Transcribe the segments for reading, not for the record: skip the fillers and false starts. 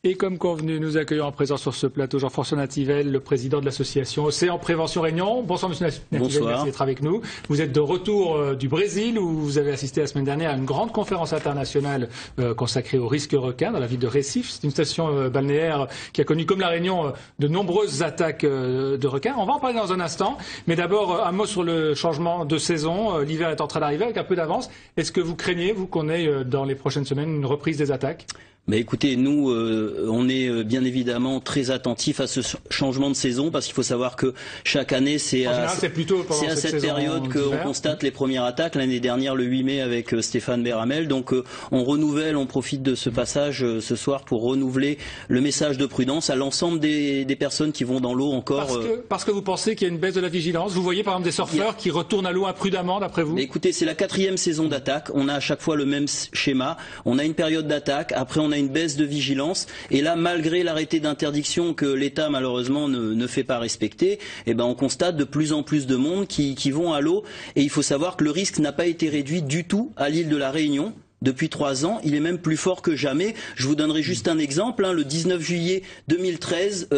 Et comme convenu, nous accueillons à présent sur ce plateau Jean-François Nativel, le président de l'association Océan Prévention Réunion. Bonsoir Monsieur Nativel, Bonsoir. Merci d'être avec nous. Vous êtes de retour du Brésil où vous avez assisté la semaine dernière à une grande conférence internationale consacrée au risque requin dans la ville de Recife. C'est une station balnéaire qui a connu, comme la Réunion, de nombreuses attaques de requins. On va en parler dans un instant, mais d'abord un mot sur le changement de saison. L'hiver est en train d'arriver avec un peu d'avance. Est-ce que vous craignez, vous, qu'on ait dans les prochaines semaines une reprise des attaques ? Mais écoutez, nous, on est bien évidemment très attentifs à ce changement de saison parce qu'il faut savoir que chaque année, c'est à cette période qu'on constate les premières attaques. L'année dernière, le 8 mai, avec Stéphane Béramel. Donc, on renouvelle, on profite de ce passage ce soir pour renouveler le message de prudence à l'ensemble des personnes qui vont dans l'eau encore. Parce que vous pensez qu'il y a une baisse de la vigilance. Vous voyez par exemple des surfeurs qui retournent à l'eau imprudemment, d'après vous? Mais écoutez, c'est la 4e saison d'attaque. On a à chaque fois le même schéma. On a une période d'attaque. Après, on a une baisse de vigilance et là, malgré l'arrêté d'interdiction que l'État malheureusement ne fait pas respecter, eh ben on constate de plus en plus de monde qui vont à l'eau et il faut savoir que le risque n'a pas été réduit du tout à l'île de la Réunion. Depuis 3 ans, il est même plus fort que jamais. Je vous donnerai juste un exemple. Le 19 juillet 2013,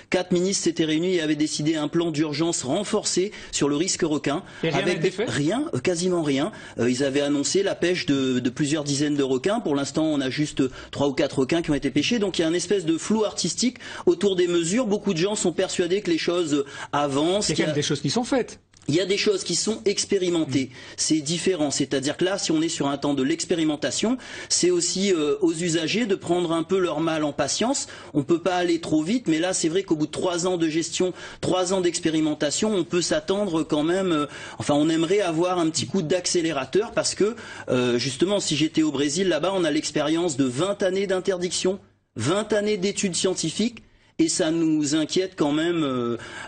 4 ministres s'étaient réunis et avaient décidé un plan d'urgence renforcé sur le risque requin. Et rien n'a été fait ? Rien, quasiment rien. Ils avaient annoncé la pêche de plusieurs dizaines de requins. Pour l'instant, on a juste 3 ou 4 requins qui ont été pêchés. Donc il y a une espèce de flou artistique autour des mesures. Beaucoup de gens sont persuadés que les choses avancent. Il y a quand même des choses qui sont faites. Il y a des choses qui sont expérimentées, c'est différent, c'est-à-dire que là, si on est sur un temps de l'expérimentation, c'est aussi aux usagers de prendre un peu leur mal en patience. On ne peut pas aller trop vite, mais là, c'est vrai qu'au bout de 3 ans de gestion, 3 ans d'expérimentation, on peut s'attendre quand même, on aimerait avoir un petit coup d'accélérateur parce que, justement, si j'étais au Brésil, là-bas, on a l'expérience de 20 années d'interdiction, 20 années d'études scientifiques. Et ça nous inquiète quand même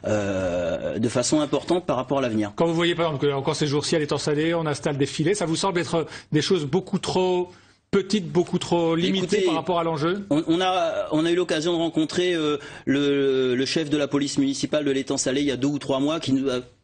de façon importante par rapport à l'avenir. Quand vous voyez par exemple que encore ces jours-ci à l'étang salé, on installe des filets, ça vous semble être des choses beaucoup trop petites, beaucoup trop limitées par rapport à l'enjeu? On a eu l'occasion de rencontrer le chef de la police municipale de l'étang salé il y a 2 ou 3 mois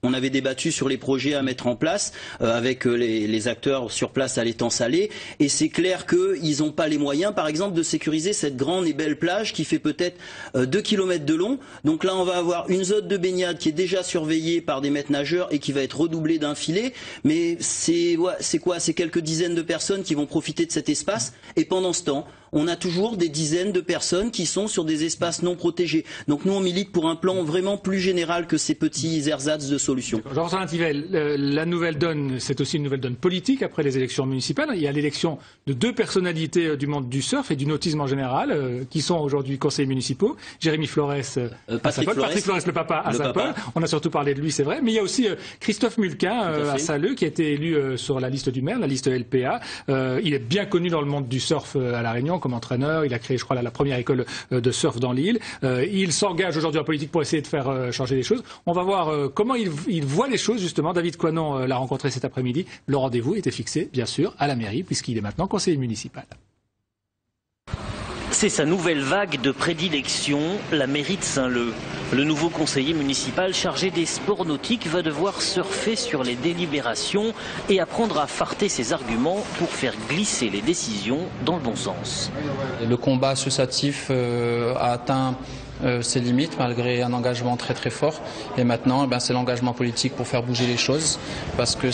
on avait débattu sur les projets à mettre en place avec les acteurs sur place à l'étang salé et c'est clair qu'ils n'ont pas les moyens par exemple de sécuriser cette grande et belle plage qui fait peut-être 2 km de long. Donc là on va avoir une zone de baignade qui est déjà surveillée par des maîtres nageurs et qui va être redoublée d'un filet, mais c'est quoi? C'est quelques dizaines de personnes qui vont profiter de cet espace et pendant ce temps on a toujours des dizaines de personnes qui sont sur des espaces non protégés. Donc nous, on milite pour un plan vraiment plus général que ces petits ersatz de solutions. Jean-François Nativel, la nouvelle donne, c'est aussi une nouvelle donne politique après les élections municipales. Il y a l'élection de 2 personnalités du monde du surf et du nautisme en général, qui sont aujourd'hui conseillers municipaux. Jérémy Flores à Saint-Paul, Patrick Flores, le papa à Saint-Paul. On a surtout parlé de lui, c'est vrai. Mais il y a aussi Christophe Mulquin à Saleux, qui a été élu sur la liste du maire, la liste LPA. Il est bien connu dans le monde du surf à La Réunion comme entraîneur. Il a créé, je crois, la première école de surf dans l'île. Il s'engage aujourd'hui en politique pour essayer de faire changer les choses. On va voir comment il voit les choses, justement. David Coinon l'a rencontré cet après-midi. Le rendez-vous était fixé, bien sûr, à la mairie, puisqu'il est maintenant conseiller municipal. C'est sa nouvelle vague de prédilection, la mairie de Saint-Leu. Le nouveau conseiller municipal chargé des sports nautiques va devoir surfer sur les délibérations et apprendre à farter ses arguments pour faire glisser les décisions dans le bon sens. Le combat associatif a atteint ses limites malgré un engagement très très fort et maintenant c'est l'engagement politique pour faire bouger les choses parce que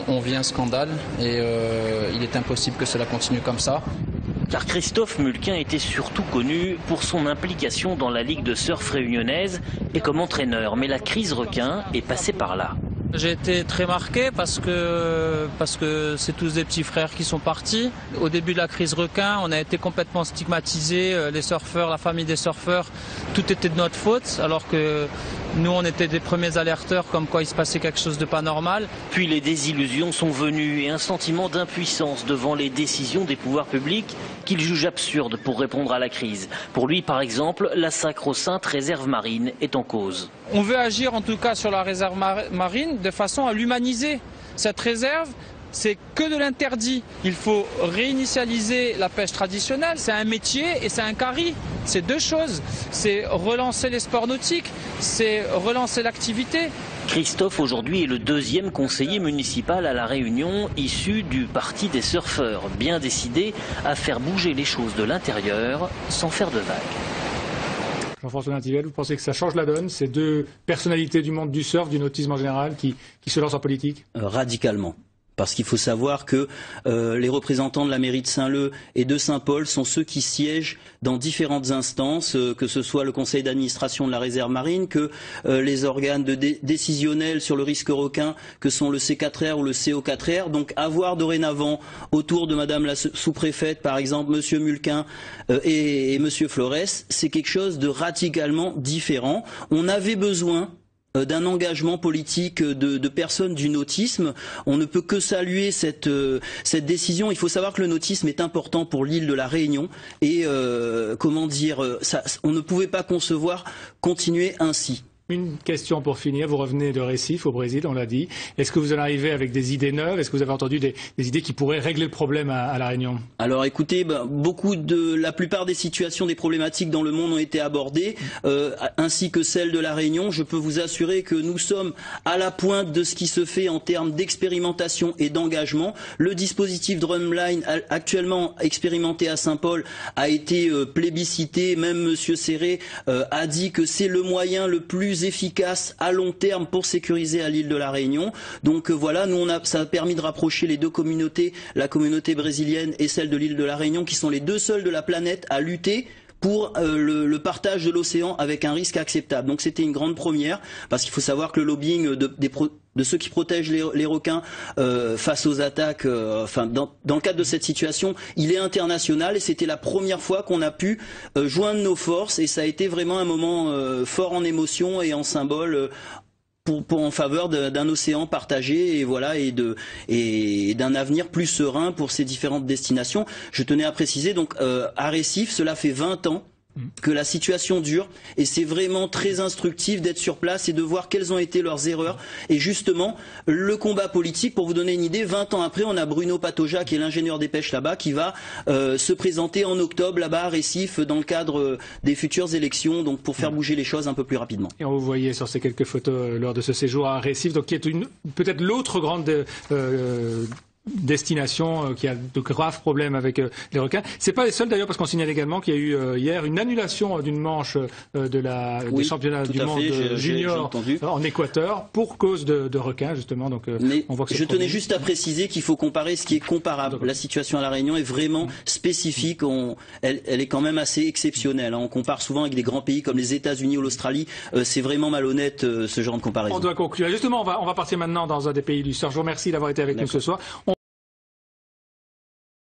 on vit un scandale et il est impossible que cela continue comme ça. Car Christophe Mulquin était surtout connu pour son implication dans la Ligue de surf réunionnaise et comme entraîneur, mais la crise requin est passée par là. J'ai été très marqué parce que c'est tous des petits frères qui sont partis. Au début de la crise requin, on a été complètement stigmatisés, les surfeurs, la famille des surfeurs, tout était de notre faute alors que nous on était des premiers alerteurs comme quoi il se passait quelque chose de pas normal. Puis les désillusions sont venues et un sentiment d'impuissance devant les décisions des pouvoirs publics qu'il juge absurdes pour répondre à la crise. Pour lui par exemple, la sacro-sainte réserve marine est en cause. On veut agir en tout cas sur la réserve marine de façon à l'humaniser. Cette réserve, c'est que de l'interdit. Il faut réinitialiser la pêche traditionnelle, c'est un métier et c'est un carry. C'est 2 choses. C'est relancer les sports nautiques, c'est relancer l'activité. Christophe, aujourd'hui, est le 2e conseiller municipal à La Réunion, issu du parti des surfeurs, bien décidé à faire bouger les choses de l'intérieur sans faire de vagues. Jean-François Nativelle, vous pensez que ça change la donne, ces deux personnalités du monde du surf, du nautisme en général, qui se lancent en politique? Radicalement. Parce qu'il faut savoir que les représentants de la mairie de Saint-Leu et de Saint-Paul sont ceux qui siègent dans différentes instances, que ce soit le conseil d'administration de la réserve marine, que les organes décisionnels sur le risque requin, que sont le C4R ou le CO4R. Donc avoir dorénavant autour de madame la sous-préfète, par exemple, monsieur Mulquin et monsieur Flores, c'est quelque chose de radicalement différent. On avait besoin d'un engagement politique de personnes du nautisme. On ne peut que saluer cette décision. Il faut savoir que le nautisme est important pour l'île de la Réunion et on ne pouvait pas concevoir continuer ainsi. Une question pour finir. Vous revenez de Recife, au Brésil, on l'a dit. Est-ce que vous en arrivez avec des idées neuves? Est-ce que vous avez entendu des idées qui pourraient régler le problème à La Réunion? Alors écoutez, la plupart des situations, des problématiques dans le monde ont été abordées, ainsi que celle de La Réunion. Je peux vous assurer que nous sommes à la pointe de ce qui se fait en termes d'expérimentation et d'engagement. Le dispositif Drumline, actuellement expérimenté à Saint-Paul, a été plébiscité. Même Monsieur Serré a dit que c'est le moyen le plus efficace à long terme pour sécuriser à l'île de la Réunion. Donc voilà, ça a permis de rapprocher les deux communautés, la communauté brésilienne et celle de l'île de la Réunion, qui sont les deux seules de la planète à lutter pour le partage de l'océan avec un risque acceptable. Donc c'était une grande première, parce qu'il faut savoir que le lobbying de ceux qui protègent les requins face aux attaques, dans le cadre de cette situation, il est international et c'était la première fois qu'on a pu joindre nos forces et ça a été vraiment un moment fort en émotion et en symbole en faveur d'un océan partagé et d'un avenir plus serein pour ces différentes destinations. Je tenais à préciser donc à Recife, cela fait 20 ans que la situation dure et c'est vraiment très instructif d'être sur place et de voir quelles ont été leurs erreurs et justement le combat politique. Pour vous donner une idée, 20 ans après, on a Bruno Patoja qui est l'ingénieur des pêches là-bas qui va se présenter en octobre là-bas à Recife dans le cadre des futures élections, donc pour faire bouger les choses un peu plus rapidement. Et on vous voyait sur ces quelques photos lors de ce séjour à Recife, donc qui est peut-être l'autre grande destination qui a de graves problèmes avec les requins. C'est pas les seuls d'ailleurs, parce qu'on signale également qu'il y a eu hier une annulation d'une manche des championnats du monde junior en Équateur pour cause de requins justement. Donc on voit que je tenais juste à préciser qu'il faut comparer ce qui est comparable. La situation à La Réunion est vraiment spécifique. Elle est quand même assez exceptionnelle. On compare souvent avec des grands pays comme les États-Unis ou l'Australie. C'est vraiment malhonnête ce genre de comparaison. On doit conclure. Justement, on va partir maintenant dans un des pays du surf. Je vous remercie d'avoir été avec nous ce soir.